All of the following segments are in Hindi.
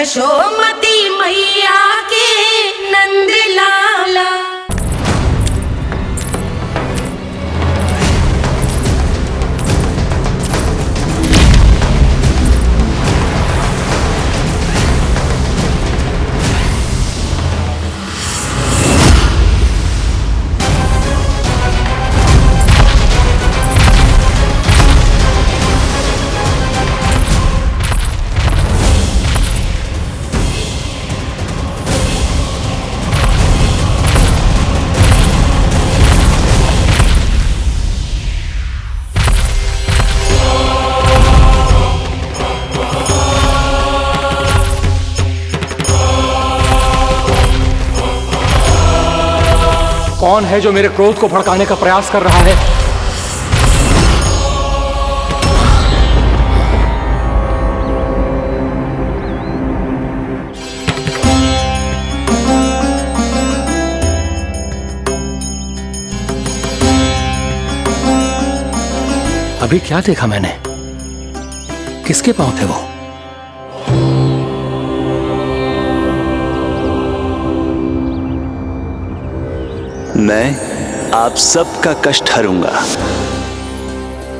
यशोमती मैया के नंद लाला। कौन है जो मेरे क्रोध को भड़काने का प्रयास कर रहा है? अभी क्या देखा मैंने? किसके पांव थे वो? मैं आप सबका कष्ट हरूंगा।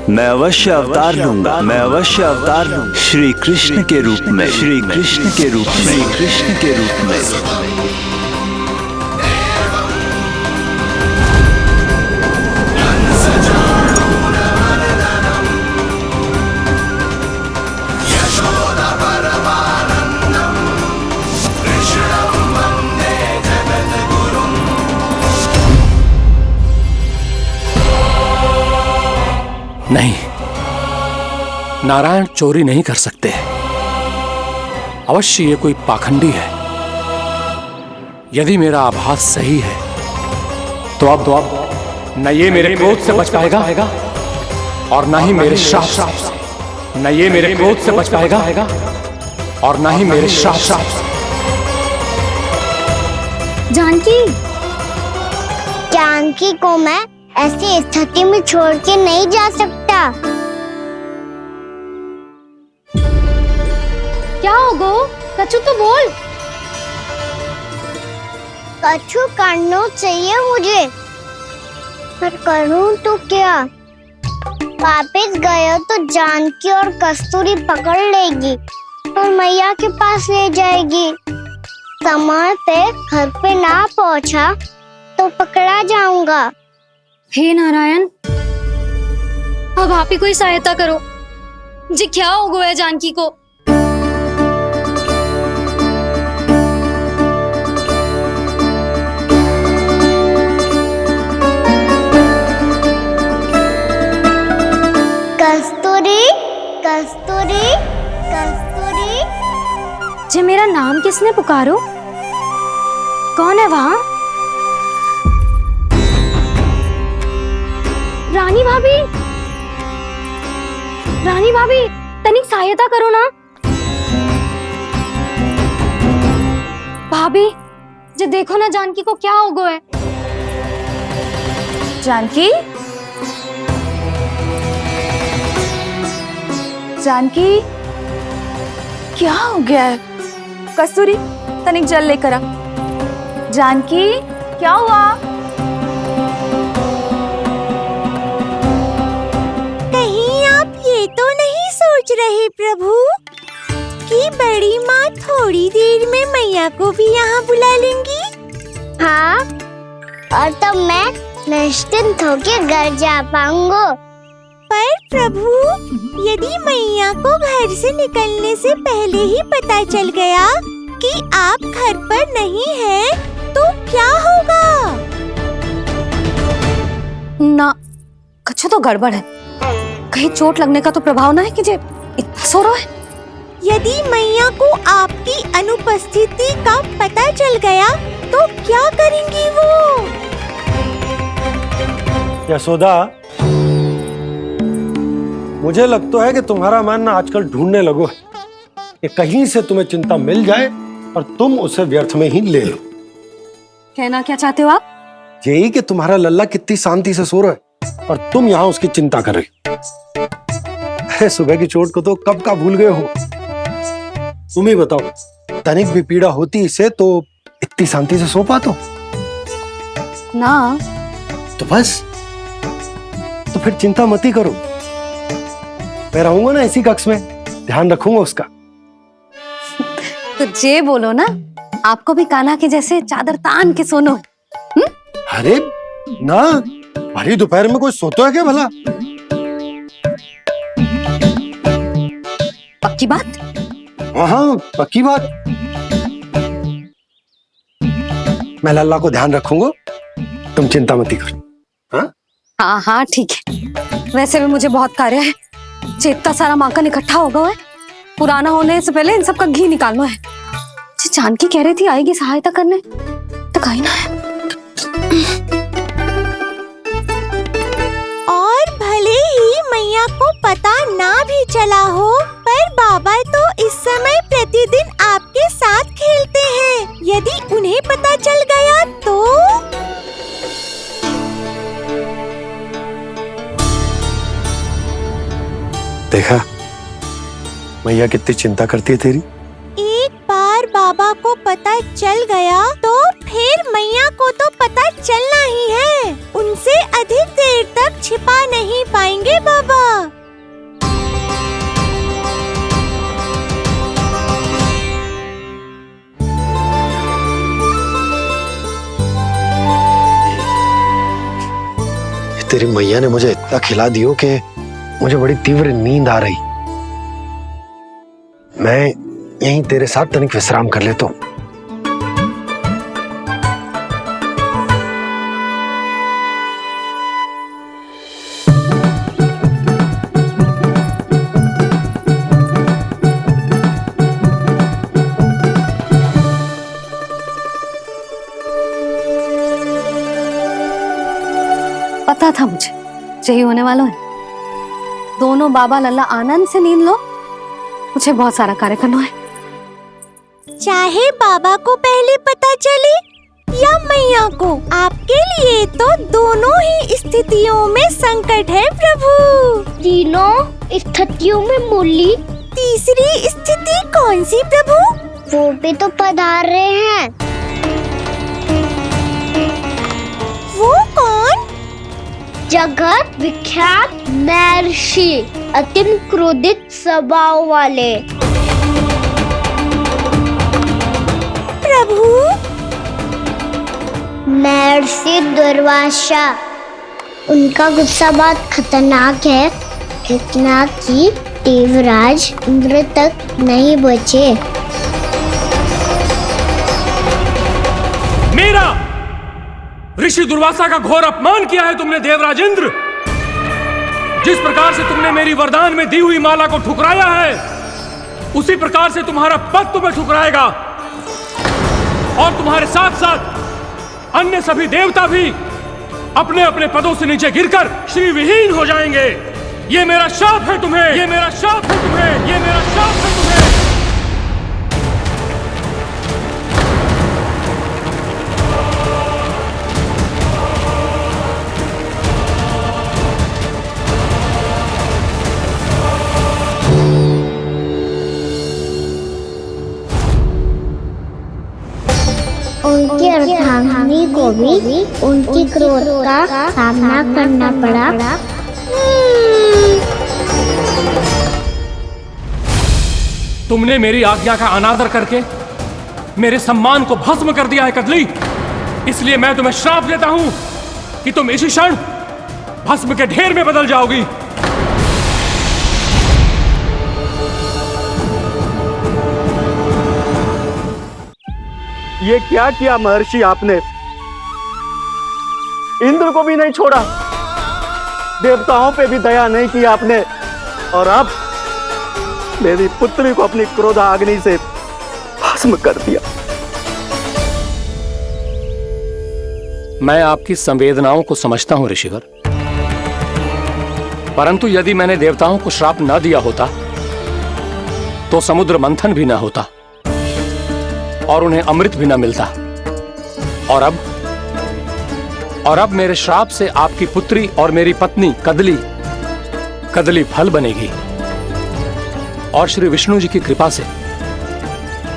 मैं अवश्य अवतार लूंगा। मैं अवश्य अवतार लूंगा। श्री कृष्ण के रूप में। श्री कृष्ण के रूप में। श्री कृष्ण के रूप में। नहीं, नारायण चोरी नहीं कर सकते। अवश्य ये कोई पाखंडी है। यदि मेरा आभास सही है तो अब न ये मेरे क्रोध से बच पाएगा और न ही मेरे श्राप से। न ये मेरे क्रोध से बच पाएगा और न ही मेरे श्राप से। जानकी को मैं ऐसी स्थिति में छोड़ के नहीं जा सकता। क्या हो गो? कछु तो बोल। कछु करना चाहिए मुझे, पर करूं तो क्या? वापस गया तो जानकी और कस्तूरी पकड़ लेगी और मैया के पास ले जाएगी। समय पे घर पे ना पहुंचा तो पकड़ा जाऊंगा। हे नारायण, अब आप ही कोई सहायता करो। जी क्या हो गया जानकी को? कस्तूरी, कस्तूरी, कस्तूरी। जी मेरा नाम किसने पुकारो? कौन है वहाँ? रानी भाभी, रानी भाभी, तनिक सहायता करो ना। भाभी, जे देखो ना जानकी को क्या हो गया है। जानकी, जानकी, क्या हो गया है? कस्तूरी, तनिक जल लेकर आ। जानकी, क्या हुआ? तो नहीं सोच रहे प्रभु कि बड़ी माँ थोड़ी देर में मैया को भी यहाँ बुला लेंगी? हाँ, और तब मैं निश्चिंत होकर घर जा पाऊंगा। पर प्रभु, यदि मैया को घर से निकलने से पहले ही पता चल गया कि आप घर पर नहीं हैं, तो क्या होगा? ना, कुछ तो गड़बड़ है। कहीं चोट लगने का तो प्रभाव ना है कि जे इतना सो रहा है। यदि मैया को आपकी अनुपस्थिति का पता चल गया तो क्या करेंगी वो? यशोदा, मुझे लगता है कि तुम्हारा मन ना आजकल ढूंढने लगो है कि कहीं से तुम्हें चिंता मिल जाए और तुम उसे व्यर्थ में ही ले लो। कहना क्या चाहते हो आप? यही कि तुम्हारा लल्ला कितनी शांति से सो रहा है और तुम यहाँ उसकी चिंता कर रही। अरे सुबह की चोट को तो कब का भूल गए हो। तुम ही बताओ, तनिक भी पीड़ा होती इसे तो इतनी शांति से सो पाते हो? ना। तो बस, तो फिर चिंता मत ही करो, मैं रहूंगा ना इसी कक्ष में, ध्यान रखूंगा उसका। तो जे बोलो ना, आपको भी कान्हा के जैसे चादर तान के सोनो। अरे ना, भरी दोपहर में कोई सोता है क्या भला? पक्की बात? हाँ पक्की बात। मैं लल्ला को ध्यान रखूंगा, तुम चिंता मत ही करो। हाँ हाँ हाँ ठीक है। वैसे भी मुझे बहुत कार्य है, इतना सारा माखन इकट्ठा होगा है, पुराना होने से पहले इन सब का घी निकालना है। जानकी कह रही थी आएगी सहायता करने, तो कहीं ना है। और भले ही मैया को पता ना भी चला हो, पर बाबा तो इस समय प्रतिदिन आपके साथ खेलते हैं। यदि उन्हें पता चल गया तो? देखा मैया कितनी चिंता करती है तेरी। एक बार बाबा को पता चल गया तो फिर मैया को तो पता चलना ही है। उनसे अधिक देर तक छिपा नहीं पाएंगे बाबा। तेरी मैया ने मुझे इतना खिला दियो कि मुझे बड़ी तीव्र नींद आ रही। मैं यहीं तेरे साथ तनिक विश्राम कर लेता हूँ। पता था मुझे यही होने वाला है। दोनों बाबा लल्ला आनंद से नींद लो, मुझे बहुत सारा कार्य करना है। चाहे बाबा को पहले पता चले या मैया को, आपके लिए तो दोनों ही स्थितियों में संकट है प्रभु। तीनों स्थितियों में मुरली, तीसरी स्थिति कौन सी प्रभु? वो भी तो पधार रहे हैं। वो कौन? जगत विख्यात महर्षि, अति क्रोधित स्वभाव वाले। प्रभु महर्षि दुर्वासा। उनका गुस्सा बहुत खतरनाक है, इतना कि देवराज इंद्र तक नहीं बचे। मेरा ऋषि दुर्वासा का घोर अपमान किया है तुमने देवराज इंद्र। जिस प्रकार से तुमने मेरी वरदान में दी हुई माला को ठुकराया है, उसी प्रकार से तुम्हारा पद तुम्हें ठुकराएगा, और तुम्हारे साथ साथ अन्य सभी देवता भी अपने अपने पदों से नीचे गिरकर श्री विहीन हो जाएंगे। ये मेरा शाप है तुम्हें, ये मेरा शाप है तुम्हें, ये मेरा शाप है तुम्हें। उनकी अर्धांगिनी को भी उनकी क्रोध का सामना करना पड़ा। तुमने मेरी आज्ञा का अनादर करके मेरे सम्मान को भस्म कर दिया है कदली। इसलिए मैं तुम्हें श्राप देता हूं कि तुम इसी क्षण भस्म के ढेर में बदल जाओगी। ये क्या किया महर्षि आपने? इंद्र को भी नहीं छोड़ा, देवताओं पे भी दया नहीं की आपने, और अब मेरी पुत्री को अपनी क्रोधाग्नि से भस्म कर दिया। मैं आपकी संवेदनाओं को समझता हूं ऋषिवर, परंतु यदि मैंने देवताओं को श्राप न दिया होता तो समुद्र मंथन भी न होता और उन्हें अमृत भी न मिलता। और अब मेरे श्राप से आपकी पुत्री और मेरी पत्नी कदली फल बनेगी, और श्री विष्णु जी की कृपा से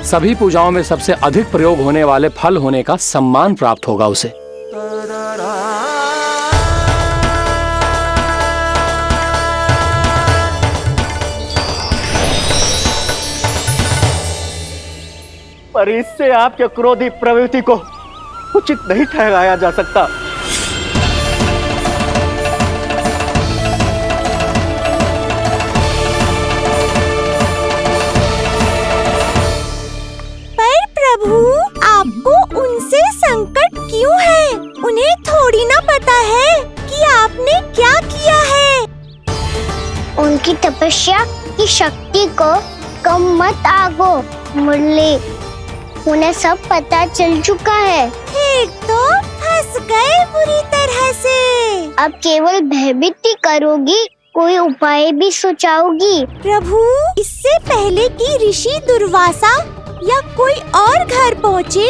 सभी पूजाओं में सबसे अधिक प्रयोग होने वाले फल होने का सम्मान प्राप्त होगा उसे। पर इससे आपके क्रोधी प्रवृत्ति को उचित नहीं ठहराया जा सकता। पर प्रभु, आपको उनसे संकट क्यों है? उन्हें थोड़ी ना पता है कि आपने क्या किया है। उनकी तपस्या की शक्ति को कम मत आगो मुरली, उन्हें सब पता चल चुका है। फिर तो फंस गए बुरी तरह से। अब केवल भयभीत ही करोगी, कोई उपाय भी सुझाओगी? प्रभु, इससे पहले कि ऋषि दुर्वासा या कोई और घर पहुँचे,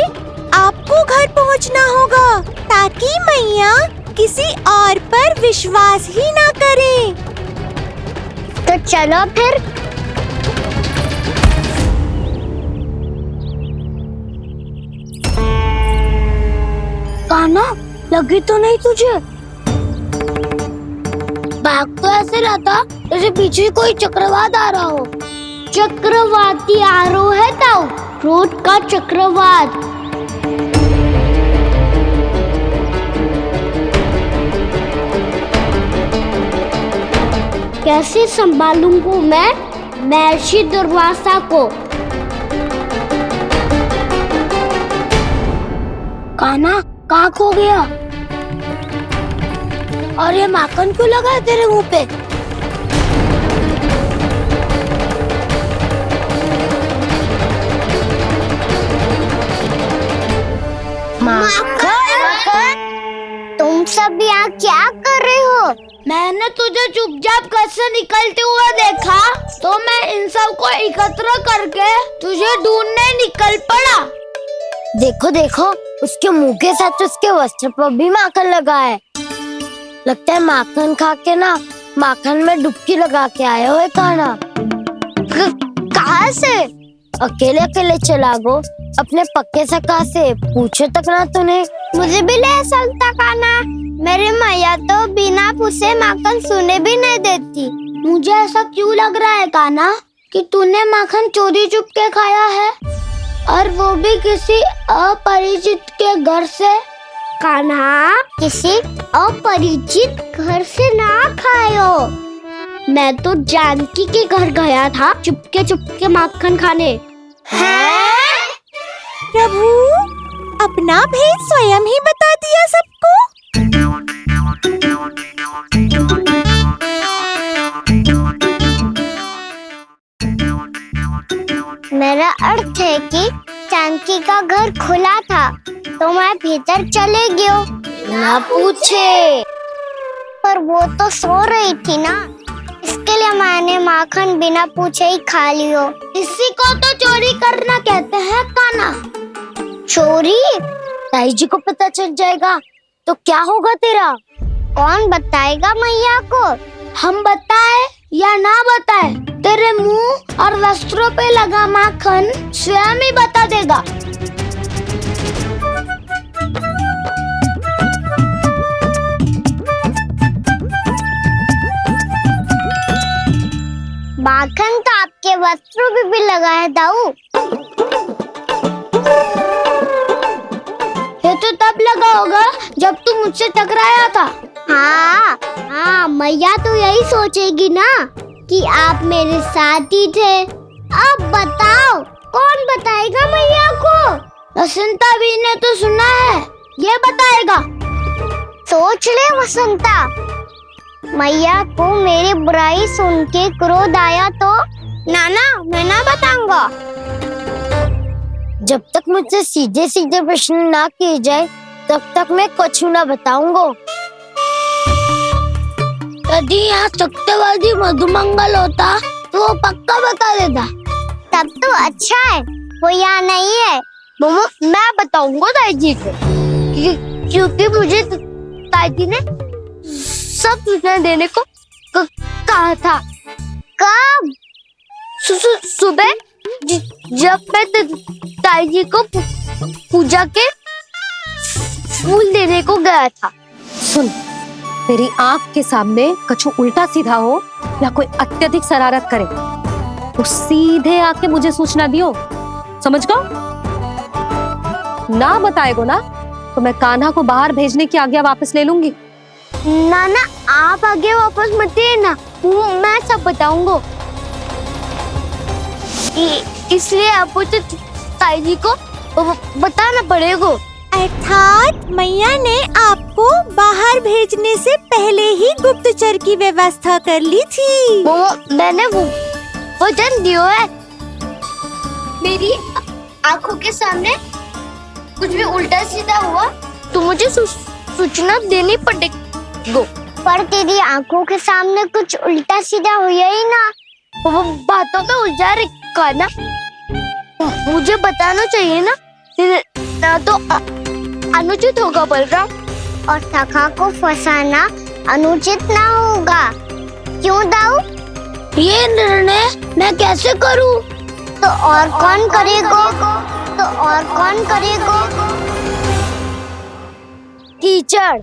आपको घर पहुँचना होगा ताकि मैया किसी और पर विश्वास ही ना करें। तो चलो फिर। कान्हा, लगी तो नहीं तुझे? भाग तो ऐसे रहा था जैसे पीछे कोई चक्रवात आ रहा हो। चक्रवाती आरोह है ताऊ, क्रोध का चक्रवात। कैसे संभालूंगा मैं महर्षि दुर्वासा को? कान्हा, कहाँ खो गया? और ये माखन क्यों लगा है तेरे मुंह पे? माखन, तुम सब यहाँ क्या कर रहे हो? मैंने तुझे चुपचाप घर से निकलते हुए देखा तो मैं इन सब को एकत्र करके तुझे ढूंढने निकल पड़ा। देखो देखो, उसके मुंह के साथ उसके वस्त्र पर भी माखन लगा है। लगता है माखन खा के ना माखन में डुबकी लगा के आए हो कान्हा। कहाँ से? अकेले अकेले चला गो अपने पक्के सखा से, पूछो तक ना तूने। मुझे भी ले चलता कान्हा, मेरी मैया तो बिना पूछे माखन सुने भी नहीं देती। मुझे ऐसा क्यों लग रहा है कान्हा कि तूने माखन चोरी चुप के खाया है, और वो भी किसी अपरिचित के घर से? कान्हा, किसी अपरिचित घर से ना खायो। मैं तो जानकी के घर गया था चुपके माखन खाने। हैं? प्रभु, अपना भेद स्वयं ही बता दिया सबको। मेरा अर्थ है कि जानकी का घर खुला था तो मैं भीतर चले गयो। ना पूछे। पर वो तो सो रही थी ना, इसके लिए मैंने माखन बिना पूछे ही खा लियो। इसी को तो चोरी करना कहते हैं कान्हा। चोरी? ताई जी को पता चल जाएगा तो क्या होगा तेरा? कौन बताएगा मैया को? हम बताए या ना बताए, तेरे मुंह और वस्त्रों पे लगा माखन स्वयं ही बता देगा। माखन तो आपके वस्त्रों पे भी लगा है दाऊ। ये तो तब लगा होगा जब तू मुझसे टकराया था। हाँ, मैया तो यही सोचेगी ना कि आप मेरे साथ ही थे। अब बताओ, कौन बताएगा मैया को? वसंता भी ने तो सुना है, ये बताएगा। सोच ले वसंता, मैया को मेरी बुराई सुन के क्रोध आया तो नाना मैं ना बताऊंगा। जब तक मुझसे सीधे सीधे प्रश्न ना किए जाए तब तक मैं कुछ ना बताऊंगा। यदि यहाँ सत्यवादी मधुमंगल होता तो वो पक्का बता देता। तब तो अच्छा है वो यहाँ नहीं है। मम्मा, मैं बताऊंगा ताई जी को, क्योंकि मुझे ताई जी ने सब सूचना देने को कहा था। कब? सुबह जब मैं ताई जी को पूजा के फूल देने को गया था। सुन, तेरी आंख के सामने कछु उल्टा सीधा हो या कोई अत्यधिक शरारत करे तो सीधे आके मुझे सूचना दियो, समझ गो? ना बताएगो ना तो मैं कान्हा को बाहर भेजने की आज्ञा वापस ले लूंगी। नाना आप आगे वापस मत ना, मैं सब बताऊंगा। इसलिए आपको तो ताई जी को बताना पड़ेगा। अर्थात मैया ने आपको बाहर भेजने से पहले ही गुप्तचर की व्यवस्था कर ली थी। वो मैंने वो वचन दिया है। मेरी आंखों के सामने कुछ भी उल्टा सीधा हुआ तो मुझे सूचना देनी पड़ेगी। पर तेरी आंखों के सामने कुछ उल्टा सीधा हुआ ही ना। वो बातों में उलझा रखा ना, मुझे बताना चाहिए ना तो अनुचित होगा बलराम। और सखा को फंसाना अनुचित ना होगा, क्यों दाऊ? ये निर्णय मैं कैसे करूं? तो और कौन करेगा? कीचड़।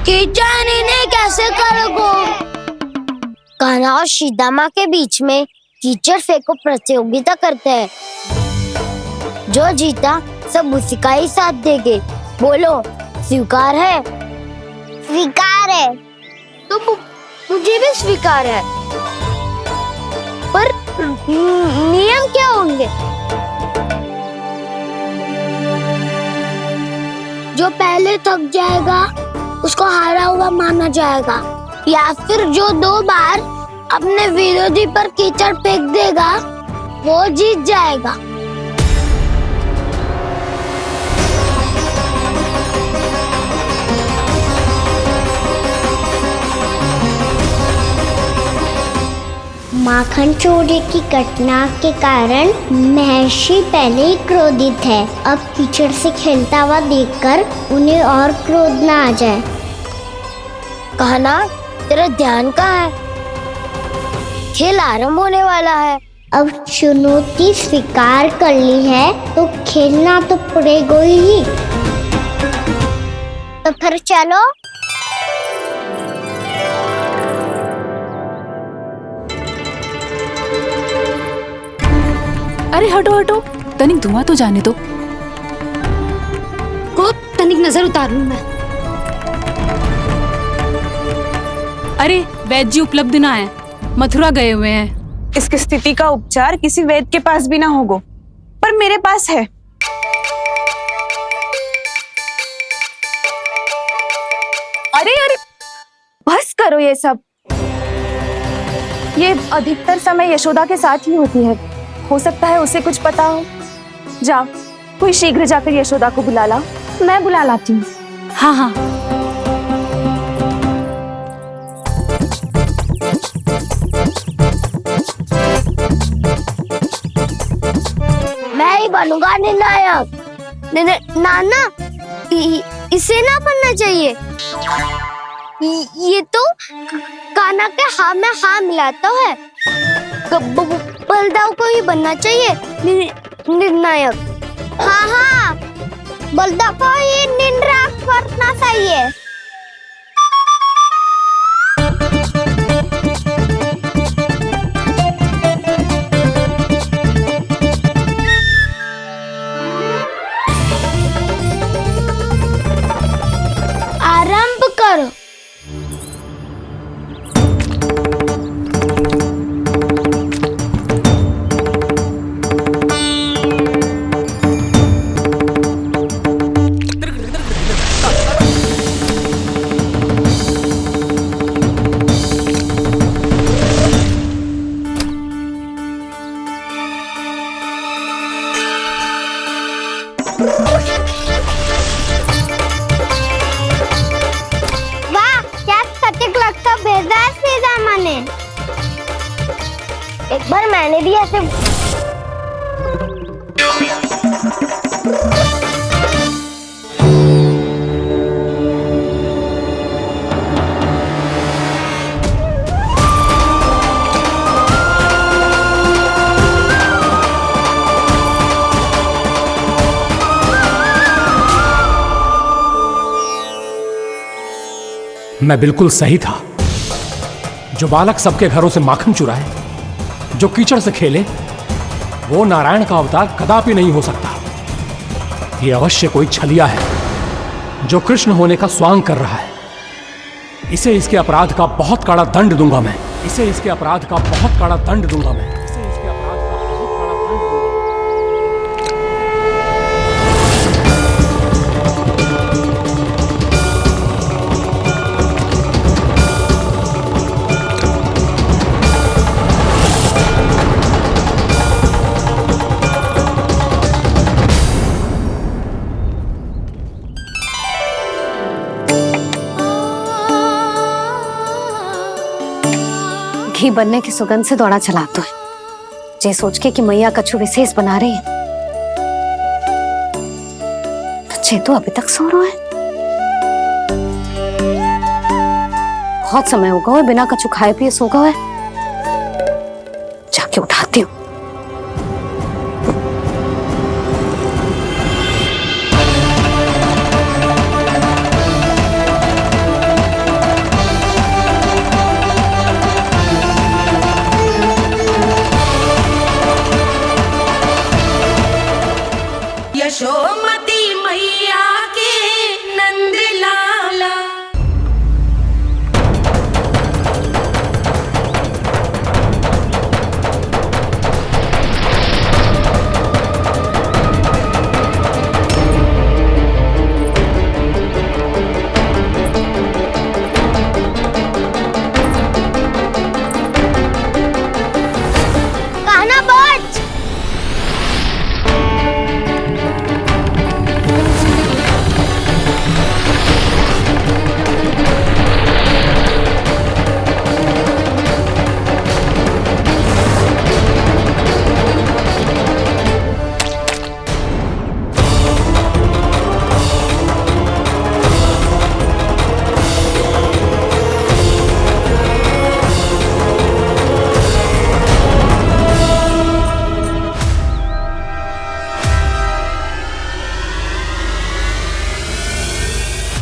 कीचड़ इन्हें कैसे करोगे? कान्हा और सीता माँ के बीच में कीचड़ फेंको प्रतियोगिता करते हैं। जो जीता सब उसी का ही साथ देंगे। बोलो स्वीकार है? स्वीकार है। तो मुझे भी स्वीकार है, पर नियम क्या होंगे? जो पहले थक जाएगा उसको हारा हुआ माना जाएगा, या फिर जो 2 बार अपने विरोधी पर कीचड़ फेंक देगा वो जीत जाएगा। माखन चोरी की घटना के कारण महर्षि पहले ही क्रोधित है। अब कीचड़ से खेलता हुआ देखकर उन्हें और क्रोध ना आ जाए। कान्हा तेरा ध्यान कहाँ है? खेल आरंभ होने वाला है। अब चुनौती स्वीकार कर ली है तो खेलना तो पड़ेगा ही। तो फिर चलो। अरे हटो हटो, तनिक धुआं तो जाने दो। को तनिक नजर उतार लूं मैं। अरे वैद्य जी उपलब्ध ना है, मथुरा गए हुए हैं। इसकी स्थिति का उपचार किसी वैद्य के पास भी ना होगा, पर मेरे पास है। अरे अरे बस करो ये सब। ये अधिकतर समय यशोदा के साथ ही होती है। हो सकता है उसे कुछ पता हो। जा, कोई शीघ्र जाकर यशोदा को बुला ला। मैं बुला लाती हूँ। हाँ हाँ। मैं ही बनूंगा निर्णायक। नाना इसे ना बनना चाहिए। ये तो कान्हा के हाँ में हाँ मिलाता है। बलदाव को ही बनना चाहिए निर्णायक। हाँ, बलदाव को ही निर्णायक करना चाहिए। आरंभ करो। एक बार मैंने भी ऐसे मैं बिल्कुल सही था। जो बालक सबके घरों से माखन चुराए, जो कीचड़ से खेले, वो नारायण का अवतार कदापि नहीं हो सकता। ये अवश्य कोई छलिया है जो कृष्ण होने का स्वांग कर रहा है। इसे इसके अपराध का बहुत कड़ा दंड दूंगा मैं। इसे इसके अपराध का बहुत कड़ा दंड दूंगा मैं। इसे इसके अपराध का बहुत कड़ा दंड दूंगा। घी बनने की सुगंध से दौड़ा चला तो है, जे सोच के कि मैया कछु विशेष बना रही है, तो चे तो अभी तक सो रहा है। बहुत समय हो गया है, बिना कछु खाए पिए सो गया है। जाके उठाती हूँ। यशोमती मैया के नंद लाला। कान्हा बच।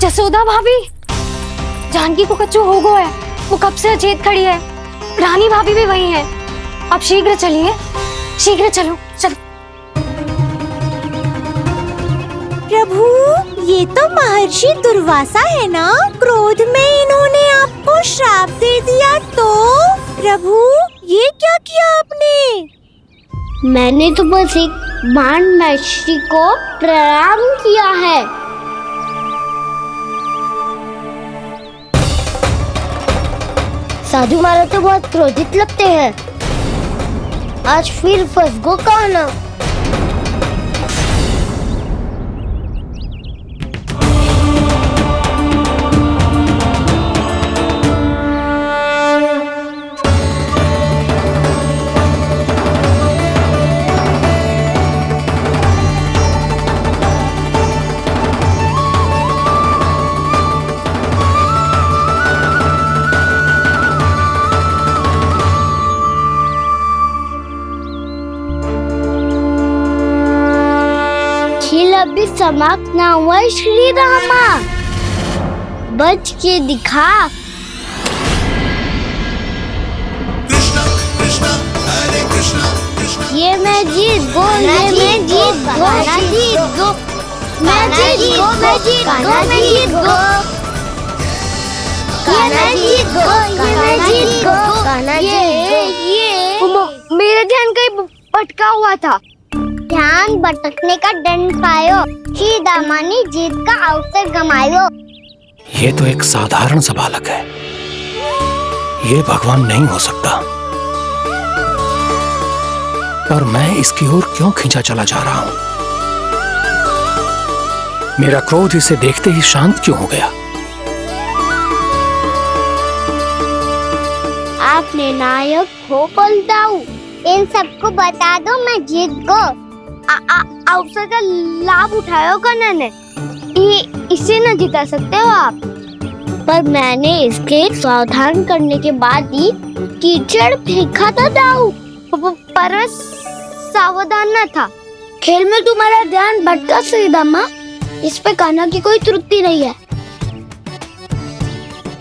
जसोदा भाभी, जानकी को कच्चू हो गया है। वो कब से अचेत खड़ी है। रानी भाभी भी वही है। आप शीघ्र चलिए, शीघ्र चलो चलो। प्रभु, ये तो महर्षि दुर्वासा है ना? क्रोध में इन्होंने आपको श्राप दे दिया तो? प्रभु, ये क्या किया आपने? मैंने तो बस एक बाण महर्षि को प्रणाम किया है। साधु महाराज तो बहुत क्रोधित लगते हैं। आज फिर फंस गो कान्हा। खेल अभी समाप्त ना हुआ है श्री रामा। बच के दिखा। ये मैं जीत गो, ये मैं जीत गो, मैं जीत गो, मैं जीत गो, मैं जीत गो, मैं जीत गो, ये मैं जीत गो, ये मैं जीत गो, ये मेरा ध्यान कहीं भटका हुआ था। ध्यान भटकने का दंड पायो, श्री दामानी जीत का अवसर गमायो। ये तो एक साधारण सा बालक है, ये भगवान नहीं हो सकता। पर मैं इसकी ओर क्यों खींचा चला जा रहा हूं? मेरा क्रोध इसे देखते ही शांत क्यों हो गया? आपने नायक हो पलटाऊ। इन सबको बता दो मैं जीत गो। अवसर का लाभ उठायो कन्हा ने। इसे न जिता सकते हो आप। पर मैंने इसके सावधान करने के बाद ही कीचड़ फेंका था दाऊ। पर सावधान न था। खेल में तुम्हारा ध्यान भटका श्रीदामा। इस पे कान्हा की कोई त्रुटि नहीं है।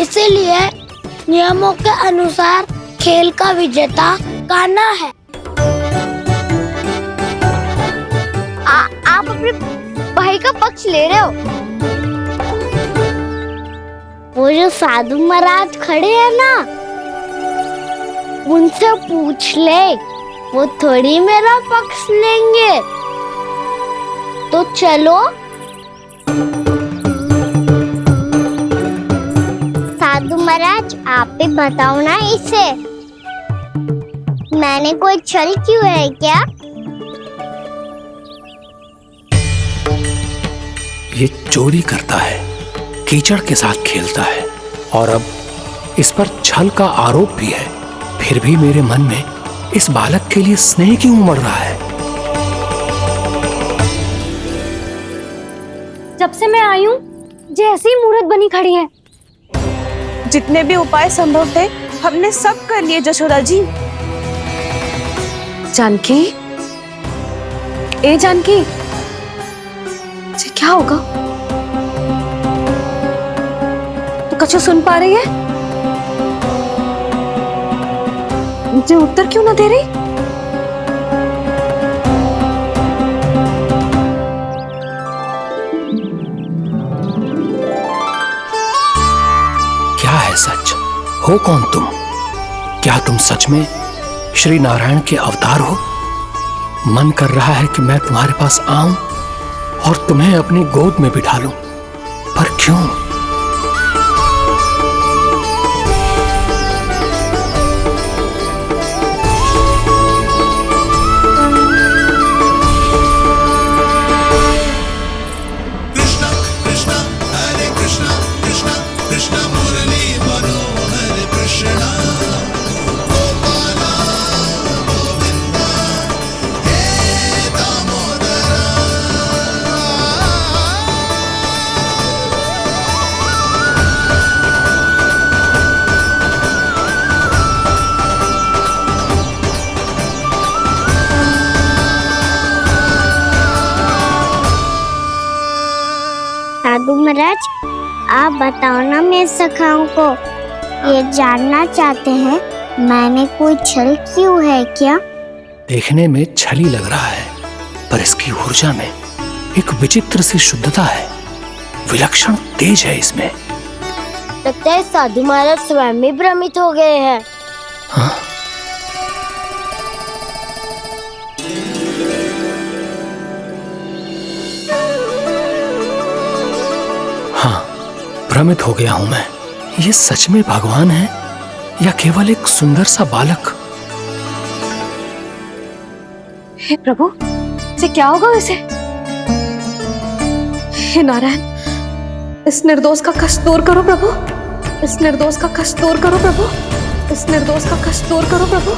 इसीलिए नियमों के अनुसार खेल का विजेता कान्हा है। आप अपने भाई का पक्ष ले रहे हो? वो जो साधु महाराज खड़े हैं ना, उनसे पूछ ले, वो थोड़ी मेरा पक्ष लेंगे। तो चलो। साधु महाराज, आप ही बताओ ना इसे, मैंने कोई छल क्यों है क्या? ये चोरी करता है, कीचड़ के साथ खेलता है और अब इस पर छल का आरोप भी है। फिर भी मेरे मन में इस बालक के लिए स्नेह क्यों उमड़ रहा है? जब से मैं आई हूँ जैसी मूर्त बनी खड़ी है। जितने भी उपाय संभव थे हमने सब कर लिए जशोदा जी। जानकी, ए जानकी, ये क्या होगा? तो कछु सुन पा रही है? मुझे उत्तर क्यों ना दे रही? क्या है सच? हो कौन तुम? क्या तुम सच में श्री नारायण के अवतार हो? मन कर रहा है कि मैं तुम्हारे पास आऊं और तुम्हें अपनी गोद में बिठा लूं, पर क्यों? साधु महाराज, आप बताओ ना मेरे सखाओं को, ये जानना चाहते हैं मैंने कोई छल क्यों है क्या? देखने में छली लग रहा है, पर इसकी ऊर्जा में एक विचित्र सी शुद्धता है, विलक्षण तेज है इसमें। लगता है साधु महाराज स्वयं ही भ्रमित हो गए हैं। हाँ? हाँ, भ्रमित हो गया हूं मैं। ये सच में भगवान है या केवल एक सुंदर सा बालक? हे प्रभु, इसे क्या होगा इसे? हे नारायण, इस निर्दोष का कष्ट दूर करो प्रभु, इस निर्दोष का कष्ट दूर करो प्रभु, इस निर्दोष का कष्ट दूर करो प्रभु।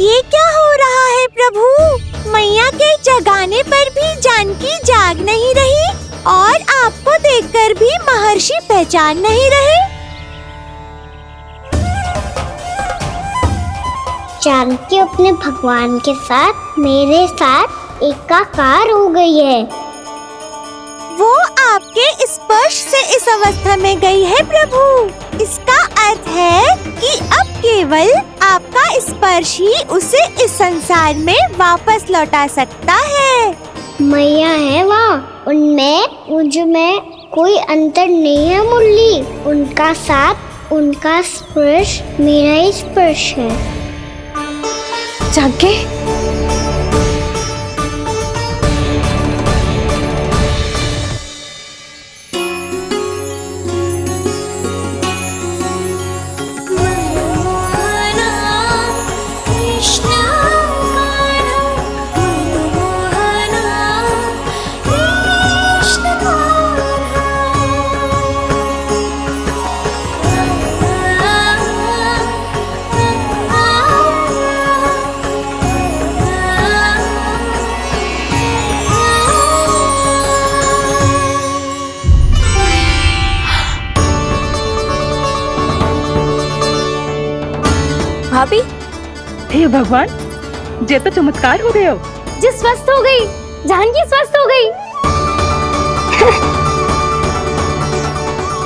ये क्या हो रहा है प्रभु? मैया के जगाने पर भी जानकी जाग नहीं रही और आपको देखकर भी महर्षि पहचान नहीं रहे। जानकी अपने भगवान के साथ मेरे साथ एकाकार हो गई है। वो आपके स्पर्श से इस अवस्था में गई है प्रभु। इसका अर्थ है कि अब केवल आपका स्पर्श ही उसे इस संसार में वापस लौटा सकता है। मैया है वहाँ, उनमें मुझ में कोई अंतर नहीं है मुरली। उनका साथ, उनका स्पर्श मेरा ही स्पर्श है। जानकी, भाभी, हे भगवान, ये तो चमत्कार हो गए हो। जी स्वस्थ हो गई, जानकी स्वस्थ हो गई।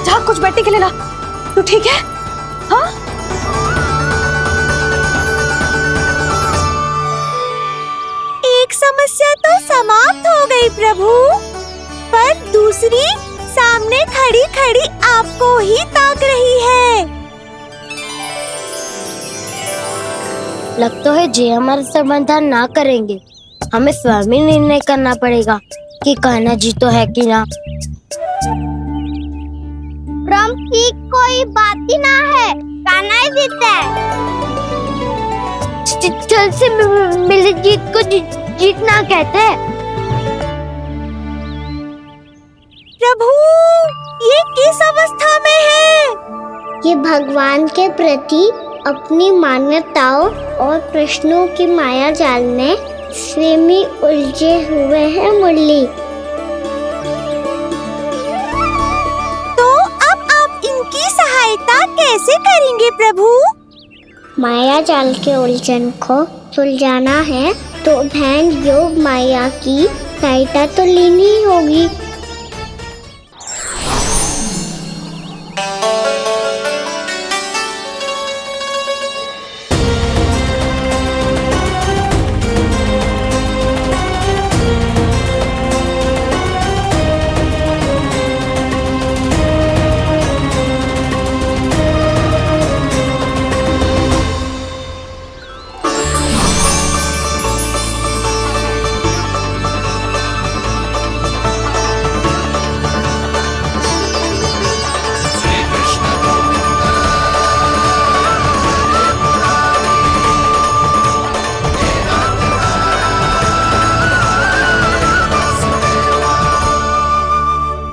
जा कुछ बैठने के लिए ला, तू ठीक है? हाँ? एक समस्या तो समाप्त हो गई प्रभु, पर दूसरी सामने खड़ी खड़ी आपको ही ताक रही है। लगता है जी हमारा समाधान ना करेंगे, हमें स्वयं ही निर्णय करना पड़ेगा कि कान्हा जी तो है कि ना। ब्रह्म की कोई बात ही ना है, कान्हा ही जीतता है। चल से मिली जीत को जीतना कहते हैं। प्रभु ये किस अवस्था में है? ये भगवान के प्रति अपनी मान्यताओं और प्रश्नों की माया जाल में स्वयं ही उलझे हुए हैं मुरली। तो अब आप इनकी सहायता कैसे करेंगे प्रभु? माया जाल के उलझन को सुलझाना है तो बहन योग माया की सहायता तो लेनी ही होगी।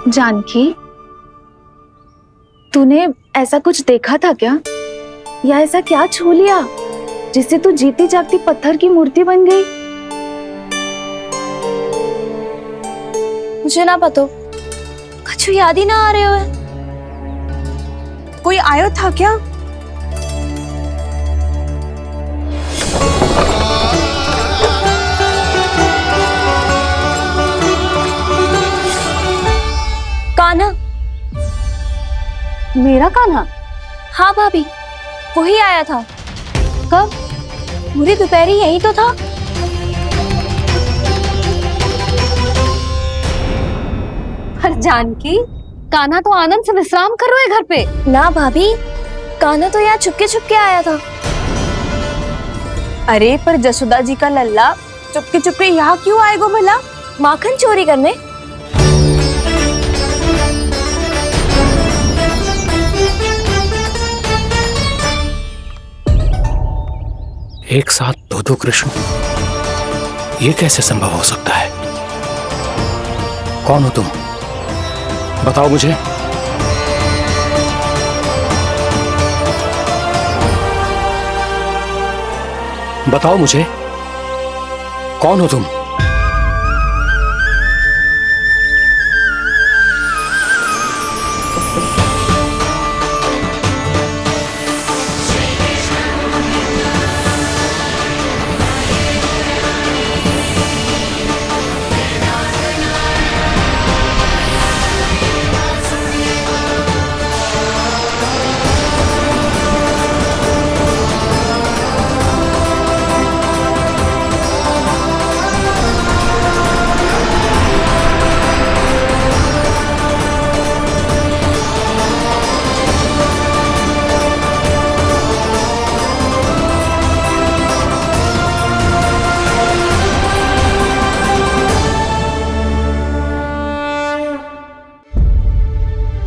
जानकी, तूने ऐसा कुछ देखा था क्या, या ऐसा क्या छू लिया जिससे तू जीती जागती पत्थर की मूर्ति बन गई? मुझे ना पता, कुछ याद ही ना आ रहे हो। कोई आयो था क्या? कान्हा। मेरा कान्हा? हाँ भाभी, वही आया था। कब? पूरी दोपहर यही तो था। पर जानकी, कान्हा तो आनंद से विश्राम कर रहे घर पे। ना भाभी, कान्हा तो यहाँ छुपके आया था। अरे पर जसोदा जी का लल्ला चुपके यहाँ क्यों आएगा भला? माखन चोरी करने? एक साथ दो कृष्ण, ये कैसे संभव हो सकता है? कौन हो तुम? बताओ मुझे। बताओ मुझे, कौन हो तुम?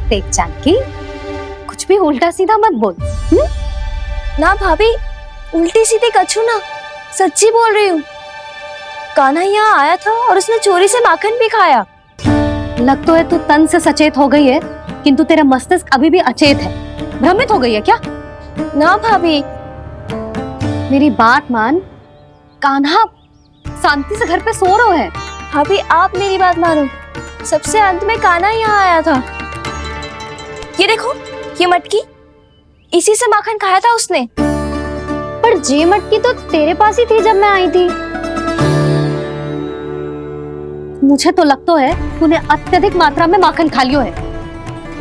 देख जानकी, कुछ भी उल्टा सीधा मत बोल। ना भाभी, उल्टी सीधी कछू ना, सच्ची बोल रही हूँ। कान्हा यहाँ आया था और उसने चोरी से माखन भी खाया। लग तो है तू तन से सचेत हो गई है, किंतु तेरा मस्तिष्क अभी भी अचेत है। भ्रमित हो गई है क्या? ना भाभी, मेरी बात मान, कान्हा शांति से घर पे सो रहा है। भाभी आप मेरी बात मानो, सबसे अंत में कान्हा यहाँ आया था। ये देखो, ये मटकी, इसी से माखन खाया था उसने। पर जे मटकी तो तेरे पास ही थी जब मैं आई थी। मुझे तो लगता है तूने अत्यधिक मात्रा में माखन खा लियो है,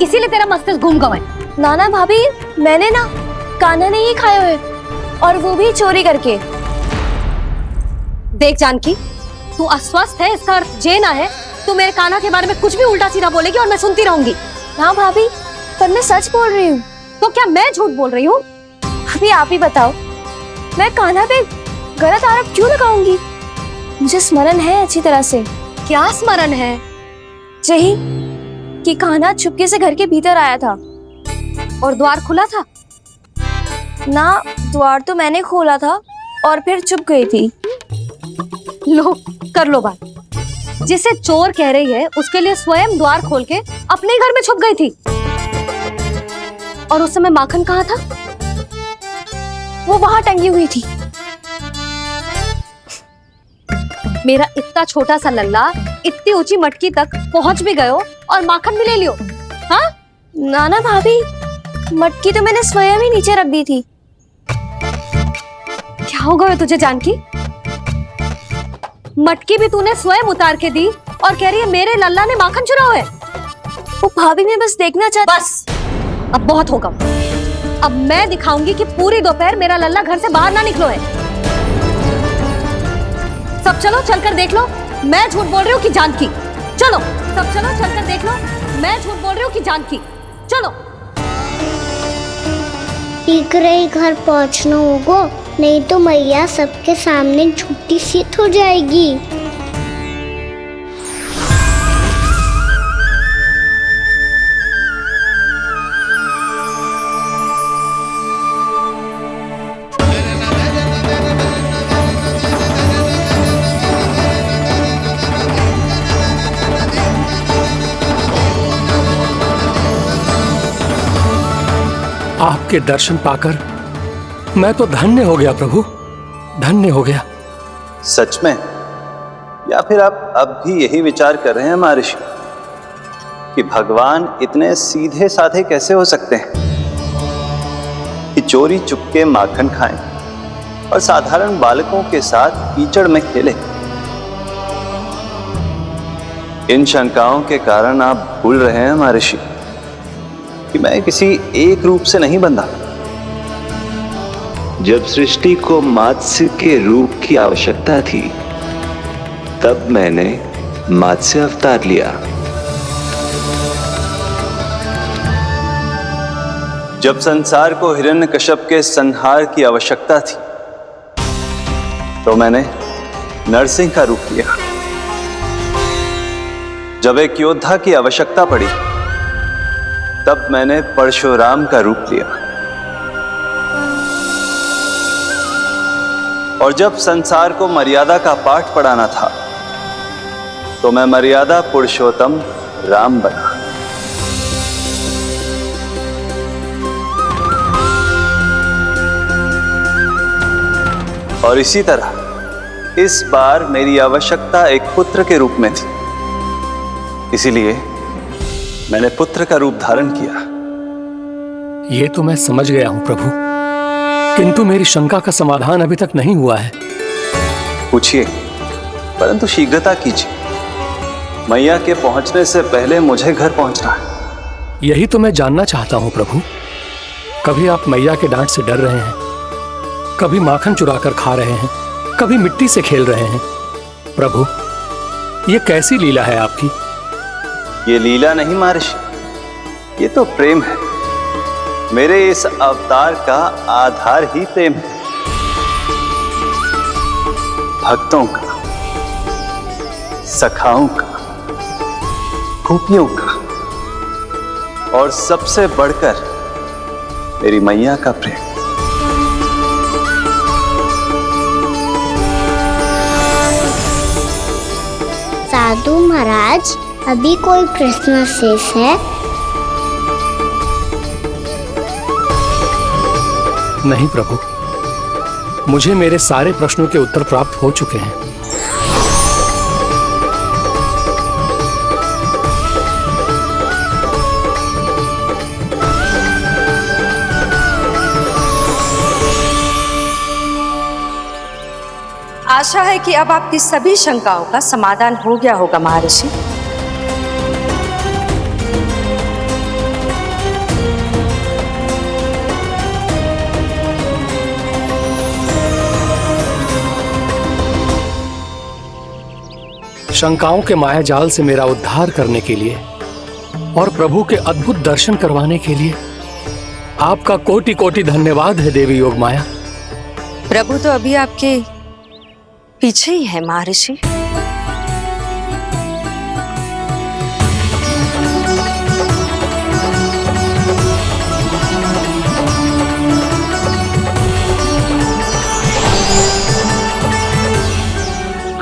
इसीलिए तेरा मस्तिष्क घूम गया है। नाना भाभी, मैंने ना कान्हा ने ही खाए हुए, और वो भी चोरी करके। देख जानकी, तू अस्वस्थ है इसका अर्थ ये ना है तू मेरे कान्हा के बारे में कुछ भी उल्टा सीधा बोलेगी और मैं सुनती रहूंगी। हाँ भाभी, पर मैं सच बोल रही हूँ। तो क्या मैं झूठ बोल रही हूँ? अभी आप ही बताओ, मैं कान्हा पे गलत आरोप क्यों लगाऊंगी? मुझे स्मरण है अच्छी तरह से। क्या स्मरण है? यही कि कान्हा चुपके से घर के भीतर आया था। और द्वार खुला था? ना, द्वार तो मैंने खोला था और फिर चुप गई थी। लो, कर लो बात। जिसे चोर कह रही है उसके लिए स्वयं द्वार खोल के अपने घर में छुप गई थी। और उस समय माखन कहाँ था? वो वहां टंगी हुई थी। मेरा इतना छोटा सा लल्ला इतनी ऊंची मटकी तक पहुंच भी गयो और माखन भी ले लियो। हाँ? नाना भाभी, मटकी तो मैंने स्वयं ही नीचे रख दी थी। क्या हो गया तुझे जानकी? मटकी भी तूने स्वयं उतार के दी और कह रही है मेरे लल्ला ने माखन चुराया है। वो भाभी, मैं बस देखना चाहती। बस, अब बहुत होगा। अब मैं दिखाऊंगी कि पूरी दोपहर मेरा लल्ला घर से बाहर ना निकलो है। सब चलो, चलकर देख लो मैं झूठ बोल रही हूँ कि जानकी। चलो सब चलो, चलकर देख लो मैं झूठ बोल रही हूँ कि जानकी। चलो। शीघ्र ही घर पहुंचना होगा, नहीं तो मैया सबके सामने झूठी सिद्ध हो जाएगी। आपके दर्शन पाकर मैं तो धन्य हो गया प्रभु, धन्य हो गया। सच में? या फिर आप अब भी यही विचार कर रहे हैं महर्षि कि भगवान इतने सीधे साधे कैसे हो सकते हैं कि चोरी चुपके माखन खाएं और साधारण बालकों के साथ कीचड़ में खेले? इन शंकाओं के कारण आप भूल रहे हैं महर्षि कि मैं किसी एक रूप से नहीं बंधा। जब सृष्टि को मत्स्य के रूप की आवश्यकता थी तब मैंने मत्स्य अवतार लिया। जब संसार को हिरण्यकश्यप के संहार की आवश्यकता थी तो मैंने नरसिंह का रूप लिया। जब एक योद्धा की आवश्यकता पड़ी तब मैंने परशुराम का रूप लिया। और जब संसार को मर्यादा का पाठ पढ़ाना था तो मैं मर्यादा पुरुषोत्तम राम बना। और इसी तरह इस बार मेरी आवश्यकता एक पुत्र के रूप में थी, इसीलिए मैंने पुत्र का रूप धारण किया। ये तो मैं समझ गया हूं प्रभु, किंतु मेरी शंका का समाधान अभी तक नहीं हुआ है। पूछिए, परंतु शीघ्रता कीजिए। मैया के पहुंचने से पहले मुझे घर पहुंचना है। यही तो मैं जानना चाहता हूं प्रभु। कभी आप मैया के डांट से डर रहे हैं, कभी माखन चुराकर खा रहे हैं, कभी मिट्टी से खेल रहे हैं। प्रभु, ये कैसी लीला है आपकी? ये लीला नहीं महर्षि, ये तो प्रेम है। मेरे इस अवतार का आधार ही प्रेम है। भक्तों का, सखाओं का, गोपियों का और सबसे बढ़कर मेरी मैया का प्रेम। साधु महाराज, अभी कोई प्रश्न शेष है? नहीं प्रभु, मुझे मेरे सारे प्रश्नों के उत्तर प्राप्त हो चुके हैं। आशा है कि अब आपकी सभी शंकाओं का समाधान हो गया होगा महर्षि। शंकाओं के माया जाल से मेरा उद्धार करने के लिए और प्रभु के अद्भुत दर्शन करवाने के लिए आपका कोटि कोटि धन्यवाद है देवी योगमाया। प्रभु तो अभी आपके पीछे ही है महर्षि।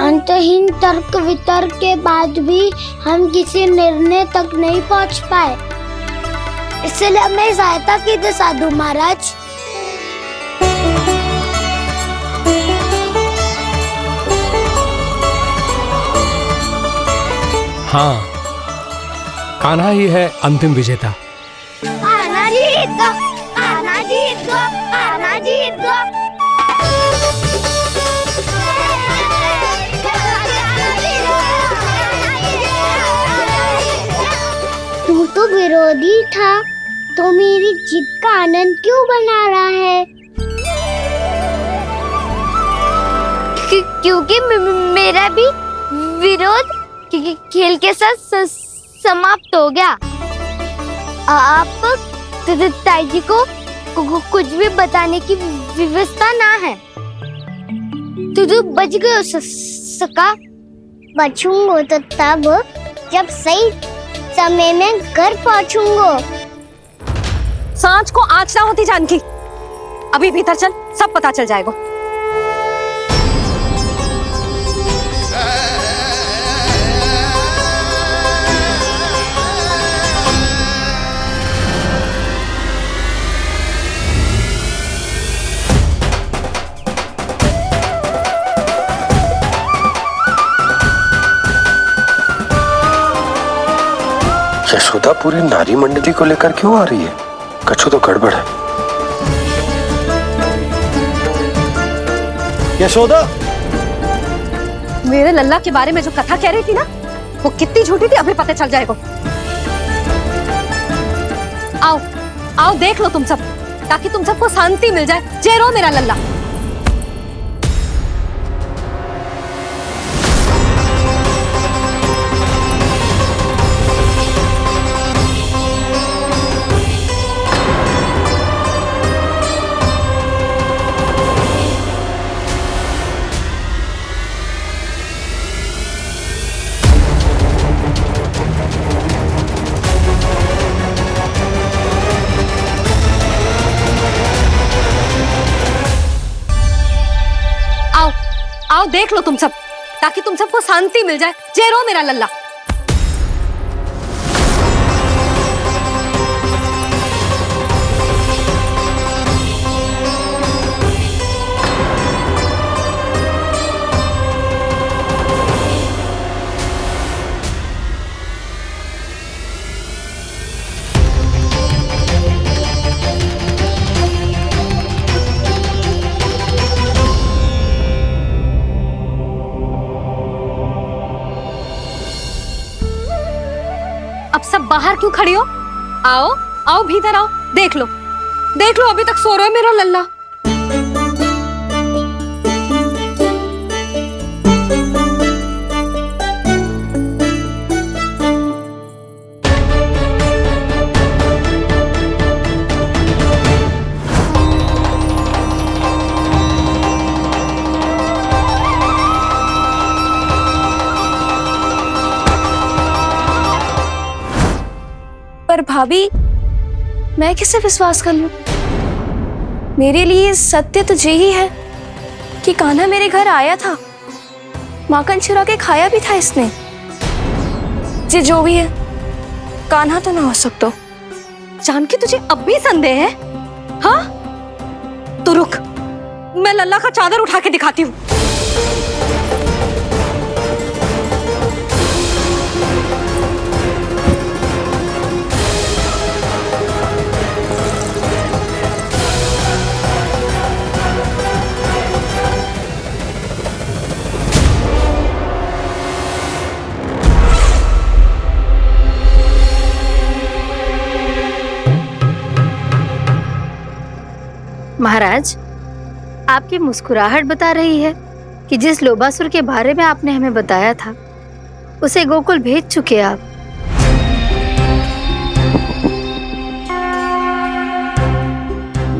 अंतहीन तर्क वितर्क के बाद भी हम किसी निर्णय तक नहीं पहुंच पाए, इसलिए हमें सहायता कीजिए साधु महाराज। हाँ, कान्हा ही है अंतिम विजेता। आना जीत गो, आना जीत गो, आना जीत गो। तू तो विरोधी था, तो मेरी जीत का आनंद क्यों बना रहा है? क्योंकि मेरा भी विरोध खेल के साथ समाप्त हो गया। आप ताई जी को कुछ भी बताने की व्यवस्था ना है। तू बच गए हो सका। बचूंगा तो तब जब सही समय में घर पहुंचूंगा। सांच को आँच ना होती जानकी, अभी भीतर चल, सब पता चल जाएगा। यशोदा पूरी नारी मंडली को लेकर क्यों आ रही है? कछु तो गड़बड़ है। यशोदा, मेरे लल्ला के बारे में जो कथा कह रही थी ना, वो कितनी झूठी थी अभी पता चल जाएगा। आओ आओ देख लो तुम सब, ताकि तुम सबको शांति मिल जाए। जय रो मेरा लल्ला। आओ देख लो तुम सब, ताकि तुम सबको शांति मिल जाए। जय रो मेरा लल्ला। अब सब बाहर क्यों खड़ी हो? आओ आओ भीतर आओ, देख लो अभी तक सो रहा है मेरा लल्ला। पर भाभी, मैं किसे विश्वास कर लूं? मेरे लिए सत्य तो यही है कि कान्हा मेरे घर आया था, माखन चुरा के खाया भी था इसने। जे जो भी है, कान्हा तो ना हो सकता। जानकी तुझे अब भी संदेह है? हाँ तो रुक, मैं लल्ला का चादर उठा के दिखाती हूँ। महाराज, आपकी मुस्कुराहट बता रही है कि जिस लोभासुर के बारे में आपने हमें बताया था उसे गोकुल भेज चुके आप।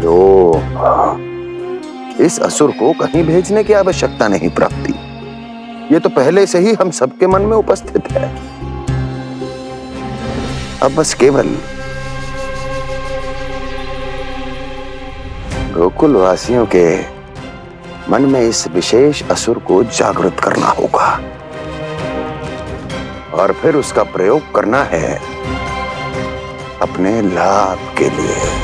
लो, इस असुर को कहीं भेजने की आवश्यकता नहीं प्राप्ति। ये तो पहले से ही हम सबके मन में उपस्थित है। अब बस केवल गोकुल वासियों के मन में इस विशेष असुर को जागृत करना होगा और फिर उसका प्रयोग करना है अपने लाभ के लिए।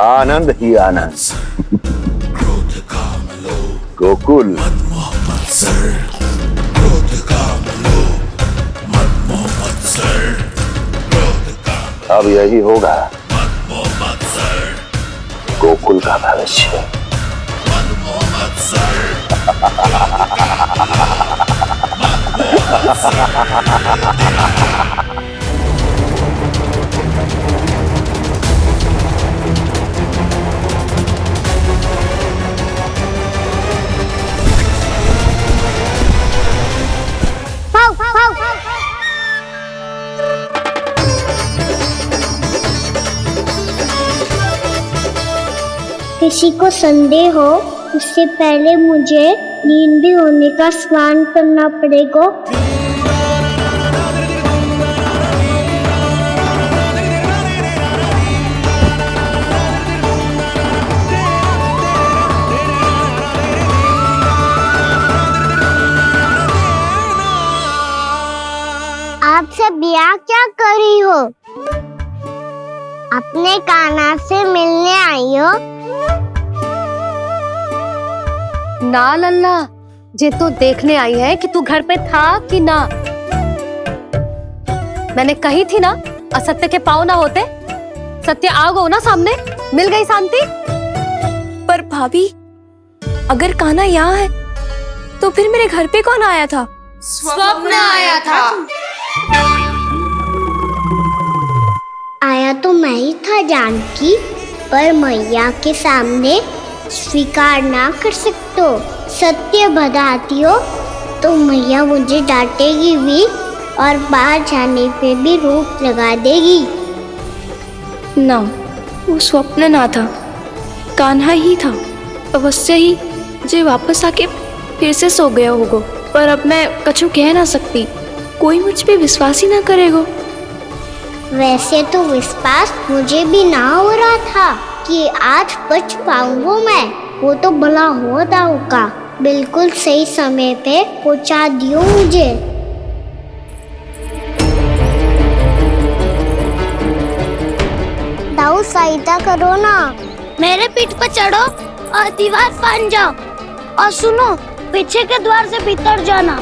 आनंद ही आनंद। गोकुल अब यही होगा गोकुल का भविष्य। किसी को संदेह हो उससे पहले मुझे नींद भी होने का स्नान करना पड़ेगा। आप सब यहाँ क्या कर रही हो? अपने कान्हा से मिलने आई हो? ना लल्ला, जे तो देखने आई है कि तू घर पे था कि ना। मैंने कही थी ना, असत्य के पांव ना होते। सत्य आ गो ना सामने, मिल गई शांति। पर भाभी, अगर कान्हा यहाँ है तो फिर मेरे घर पे कौन आया था? स्वप्न आया था। आया तो मैं ही था जानकी, पर मैया के सामने स्वीकार ना कर सकते हो। सत्य बताती हो तो मैया मुझे डांटेगी भी और बाहर जाने पे भी रोक लगा देगी। ना, वो स्वप्न ना था, कान्हा ही था। अवश्य ही जे वापस आके फिर से सो गया होगा। पर अब मैं कछु कह ना सकती, कोई मुझ पे विश्वास ही ना करेगा। वैसे तो विश्वास मुझे भी ना हो रहा था कि आज बच पाऊंगा मैं। वो तो भला हो दाऊ का बिल्कुल सही समय पे पहुंचा दियो मुझे। दाऊ सहायता करो ना। मेरे पीठ पर चढ़ो और दीवार फाड़ जाओ। और सुनो, पीछे के द्वार से भीतर जाना।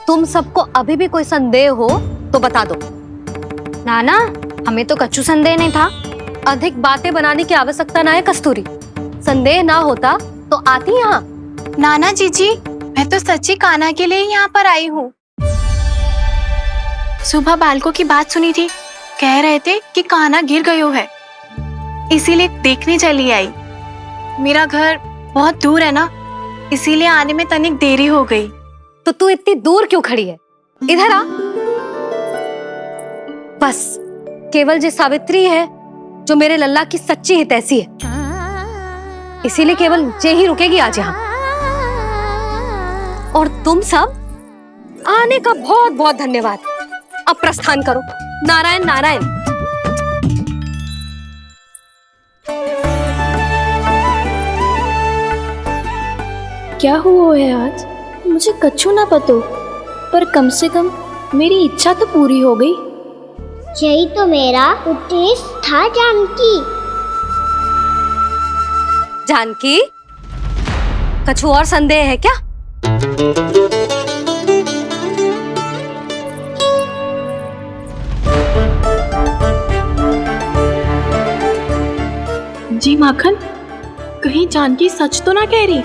तुम सबको अभी भी कोई संदेह हो तो बता दो। नाना, हमें तो कच्चू संदेह नहीं था। अधिक बातें बनाने की आवश्यकता ना है कस्तूरी। संदेह ना होता तो आती यहाँ। नाना जीजी, मैं तो सच्ची कान्हा के लिए यहाँ पर आई हूँ। सुबह बालकों की बात सुनी थी, कह रहे थे कि कान्हा गिर गयो है, इसीलिए देखने चली आई। मेरा घर बहुत दूर है ना, इसीलिए आने में तनिक देरी हो गई। तो तू इतनी दूर क्यों खड़ी है? इधर आ। बस केवल जी सावित्री है जो मेरे लल्ला की सच्ची हितैषी है। इसीलिए केवल जे ही रुकेगी आज यहाँ। और तुम सब आने का बहुत बहुत धन्यवाद। अब प्रस्थान करो। नारायण नारायण। क्या हुआ है आज? मुझे कछु ना पतो, पर कम से कम मेरी इच्छा तो पूरी हो गई। यही तो मेरा उद्देश्य था जानकी। जानकी, कछु और संदेह है क्या? जी माखन, कहीं जानकी सच तो ना कह रही?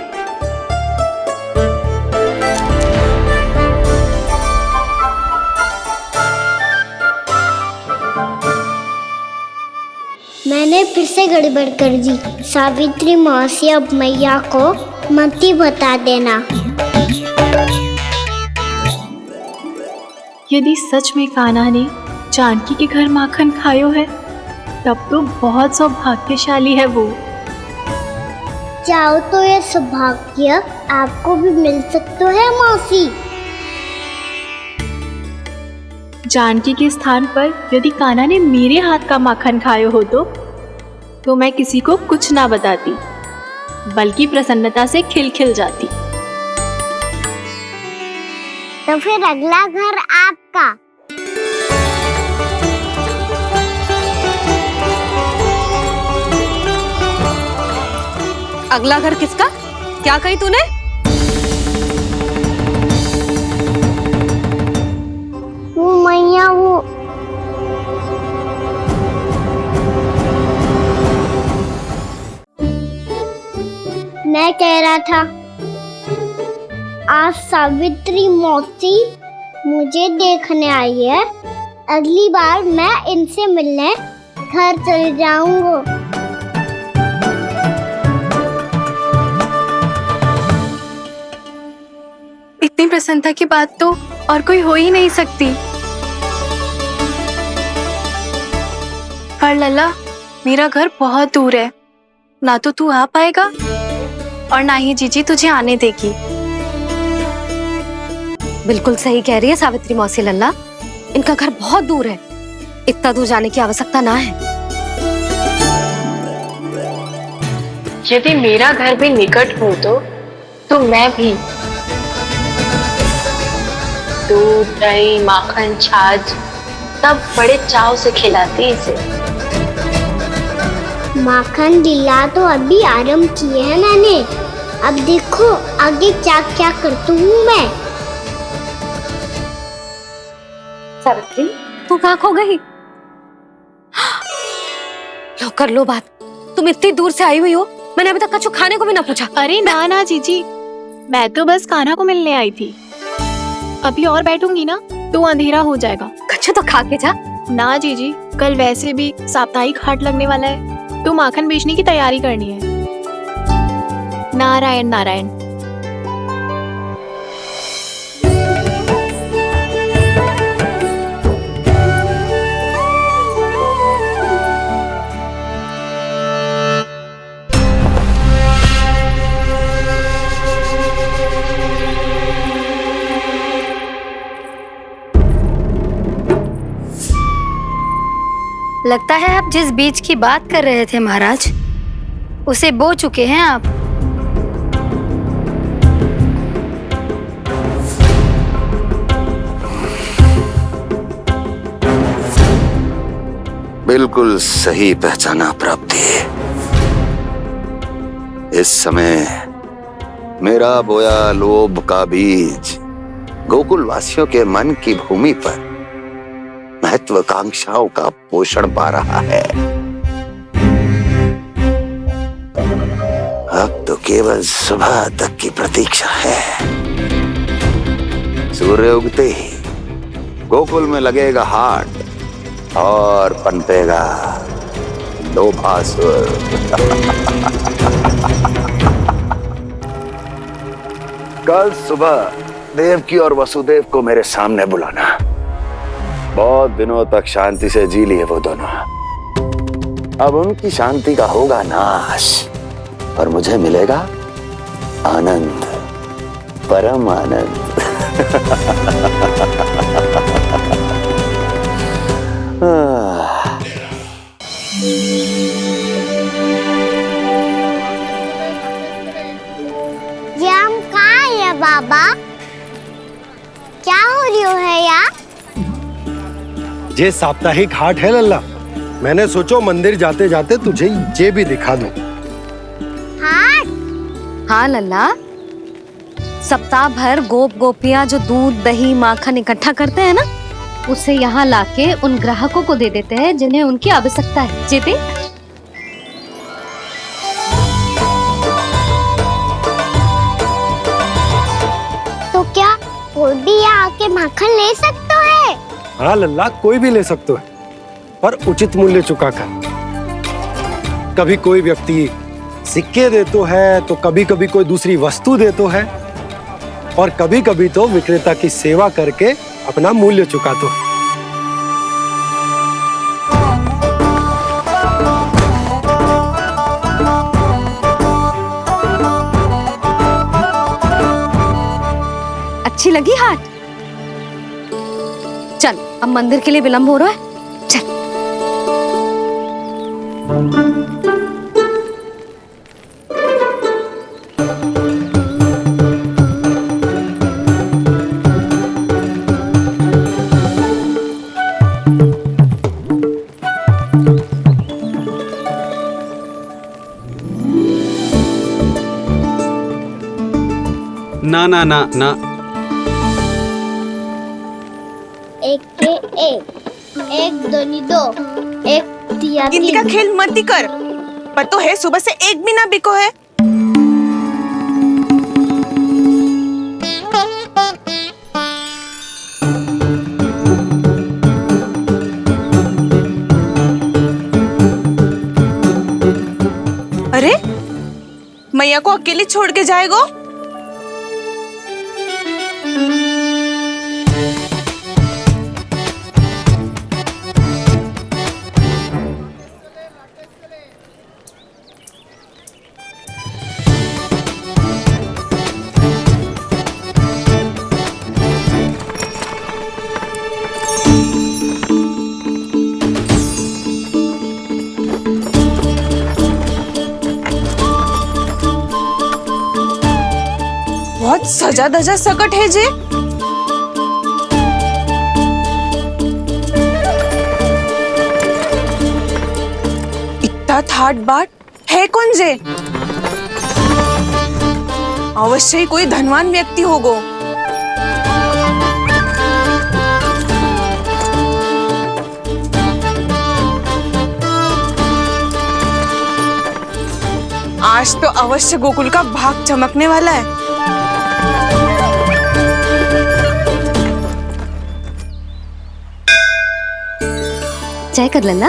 मैंने फिर से गड़बड़ कर दी। सावित्री मौसी अब मैया को मत ही बता देना। यदि सच में कान्हा ने जानकी के घर माखन खायो है, तब तो बहुत सौभाग्यशाली है वो। चाहो तो ये सौभाग्य आपको भी मिल सकता है मौसी। जानकी के स्थान पर यदि कान्हा ने मेरे हाथ का माखन खायो हो तो मैं किसी को कुछ ना बताती, बल्कि प्रसन्नता से खिलखिल जाती। तो फिर अगला घर आपका। अगला घर किसका? क्या कही तूने? वो मैया, वो मैं कह रहा था, आज सावित्री मौसी मुझे देखने आई है। अगली बार मैं इनसे मिलने घर चले जाऊंगा। इतनी प्रसन्नता की बात तो और कोई हो ही नहीं सकती। पर लल्ला, मेरा घर बहुत दूर है, ना तो तू आ पाएगा और ना ही जीजी तुझे आने देगी। बिल्कुल सही कह रही है सावित्री मौसी लल्ला, इनका घर बहुत दूर है, इतना दूर जाने की आवश्यकता ना है। यदि मेरा घर भी निकट हो तो मैं भी दूध, दही, माखन, छाछ सब बड़े चाव से खिलाती इसे। माखन लीला तो अभी आरंभ किए हैं मैंने। अब देखो आगे क्या क्या करती हूँ मैं। सावित्री, तू कहाँ खो गई? लो कर लो बात। तुम इतनी दूर से आई हुई हो, मैंने अभी तक कुछ खाने को भी ना पूछा। अरे ना ना जीजी, मैं तो बस कान्हा को मिलने आई थी। अभी और बैठूंगी ना तो अंधेरा हो जाएगा। कछु तो खा के जा। ना जीजी, कल वैसे भी साप्ताहिक हाट लगने वाला है, तो माखन बेचने की तैयारी करनी है। नारायण नारायण। लगता है आप जिस बीज की बात कर रहे थे महाराज, उसे बो चुके हैं आप। बिल्कुल सही पहचाना प्राप्ति। इस समय मेरा बोया लोभ का बीज गोकुल वासियों के मन की भूमि पर महत्वाकांक्षाओं का पोषण पा रहा है। अब तो केवल सुबह तक की प्रतीक्षा है। सूर्य उगते ही गोकुल में लगेगा हाट और पनपेगा लोभासुर। कल सुबह देवकी और वसुदेव को मेरे सामने बुलाना। बहुत दिनों तक शांति से जी लिए वो दोनों, अब उनकी शांति का होगा नाश। और मुझे मिलेगा आनंद, परम आनंद। ये हम कहाँ है बाबा? क्या हो रही है यार? ये साप्ताहिक हाट है लल्ला। मैंने सोचो मंदिर जाते जाते तुझे ये भी दिखा दूं। हाँ लल्ला, सप्ताह भर गोप गोपियां जो दूध दही माखन इकट्ठा करते हैं ना, उसे यहाँ लाके उन ग्राहकों को दे देते हैं जिन्हें उनकी आवश्यकता है। जीती तो क्या कोई भी यहाँ आके माखन ले सकता है? हाँ लल्ला, कोई भी ले सकते है, पर उचित मूल्य चुकाकर। कभी कोई व्यक्ति सिक्के दे तो है, तो कभी कभी कोई दूसरी वस्तु दे तो है, और कभी कभी तो विक्रेता की सेवा करके अपना मूल्य चुका तो है। अच्छी लगी हाट? चल, अब मंदिर के लिए विलंब हो रहा है, चल। ना ना ना ना, एक के एक दोनी दो, एक तिया तीन। इनका खेल मत ही कर। पतो है सुबह से एक भी ना बिको है। अरे मैया को अकेले छोड़ के जाएगो? बहुत सजा धजा सकट है जे। इतना थाट बाट है कौन जे? अवश्य ही कोई धनवान व्यक्ति होगो। आज तो अवश्य गोकुल का भाग चमकने वाला है। चाय कर लल्ला।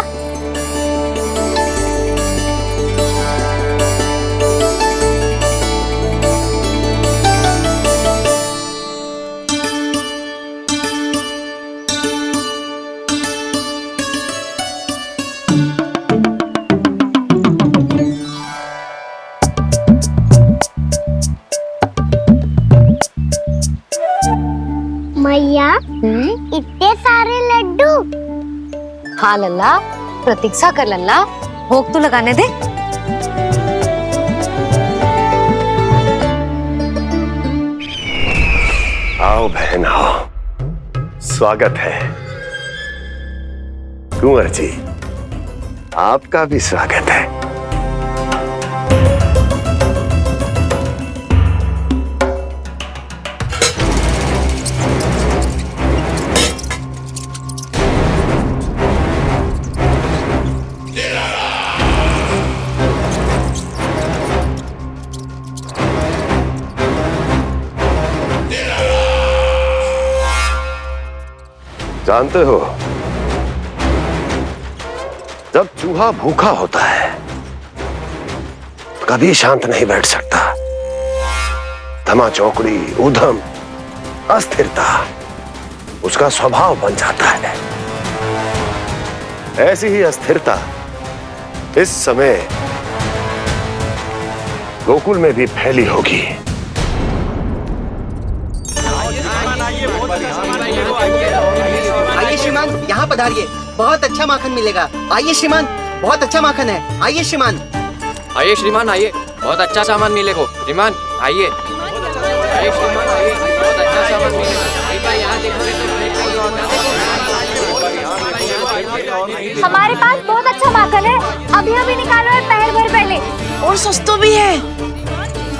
मैया, इतने सारे लड्डू। हाँ लल्ला, प्रतीक्षा कर लल्ला, भोग तो लगाने दे। आओ बहन आओ, स्वागत है। कुंवर जी, आपका भी स्वागत है। जानते हो, जब चूहा भूखा होता है कभी शांत नहीं बैठ सकता। धमा चौकड़ी, उधम, अस्थिरता उसका स्वभाव बन जाता है। ऐसी ही अस्थिरता इस समय गोकुल में भी फैली होगी। आइए श्रीमान, यहाँ पधारिए, बहुत अच्छा माखन मिलेगा। आइए श्रीमान, बहुत अच्छा माखन है। आइए श्रीमान। आइए श्रीमान, आइए, बहुत अच्छा सामान मिलेगा। श्रीमान आइए, आइए श्रीमान, आइए, बहुत अच्छा सामान मिलेगा। हमारे पास बहुत अच्छा माखन है, अभी अभी निकालो है, पहर भर पहले। और सस्ता भी है।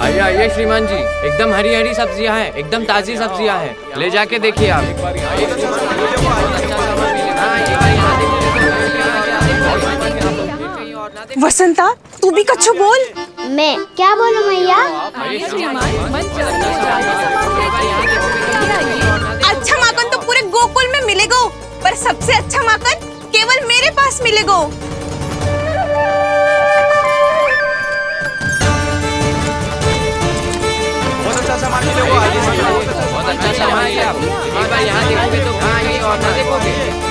आइए आइए श्रीमान जी, एकदम हरी हरी सब्जियां हैं, एकदम ताजी सब्जियां हैं, ले जाके देखिए आप। वसंता, तू भी कच्छु बोल। मैं क्या बोलूं मैया? अच्छा माखन तो पूरे गोकुल में मिलेगा, पर सबसे अच्छा माखन केवल मेरे पास मिलेगा। बहुत अच्छा सामान मिलेगा, बहुत अच्छा सामान मिलेगा। एक बार यहाँ देखोगे तो कहाँ आइए और ना देखोगे।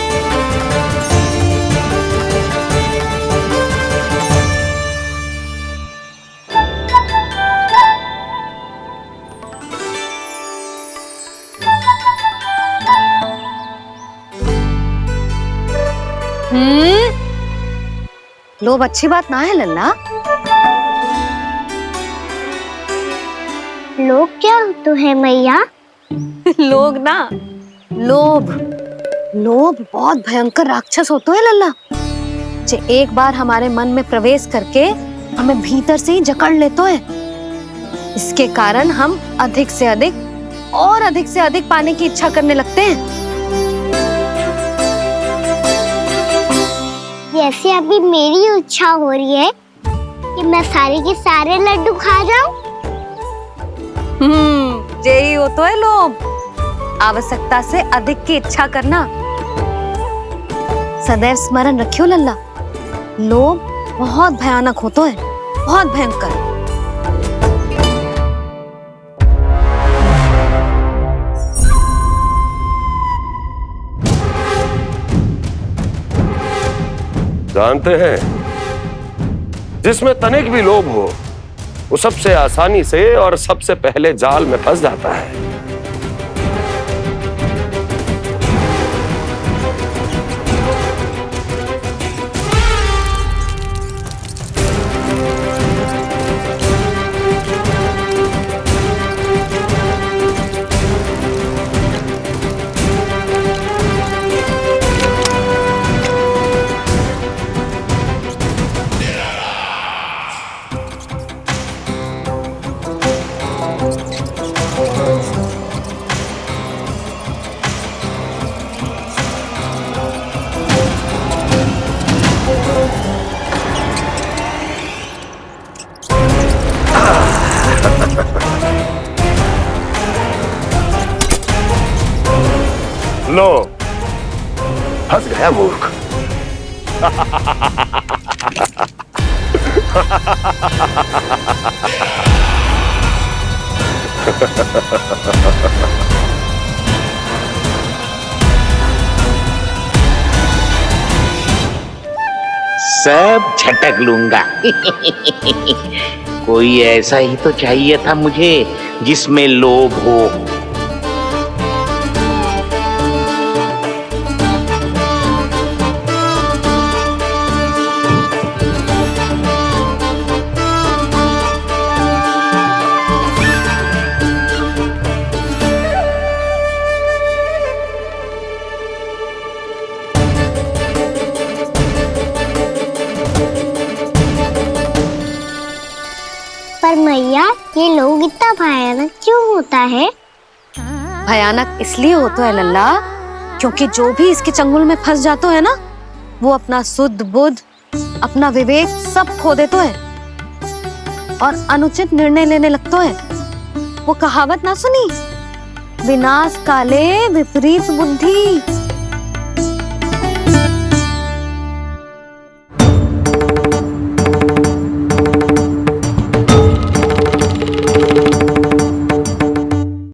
लोभ अच्छी बात ना है लल्ला। लोग क्या तो है मैया? लोग ना, लोभ। लोभ बहुत भयंकर राक्षस होता है लल्ला, जो एक बार हमारे मन में प्रवेश करके हमें भीतर से ही जकड़ लेता है। इसके कारण हम अधिक से अधिक और अधिक से अधिक पाने की इच्छा करने लगते हैं। जैसे अभी मेरी इच्छा हो रही है कि मैं सारे के सारे लड्डू खा जाऊं। यही होता है लोभ, आवश्यकता से अधिक की इच्छा करना। सदैव स्मरण रखियो लल्ला, लोभ बहुत भयानक होता है, बहुत भयंकर। जानते हैं, जिसमें तनिक भी लोभ हो वो सबसे आसानी से और सबसे पहले जाल में फंस जाता है। लो, फंस गया मूर्ख। सब झटक लूंगा। कोई ऐसा ही तो चाहिए था मुझे जिसमें लोभ हो। पर मैया, ये लोग इतना भयानक क्यों होता है? भयानक इसलिए होता है लल्ला, क्योंकि जो भी इसके चंगुल में फंस जाता है ना, वो अपना शुद्ध बुद्ध, अपना विवेक सब खो देता है और अनुचित निर्णय लेने लगता है। वो कहावत ना सुनी, विनाश काले विपरीत बुद्धि।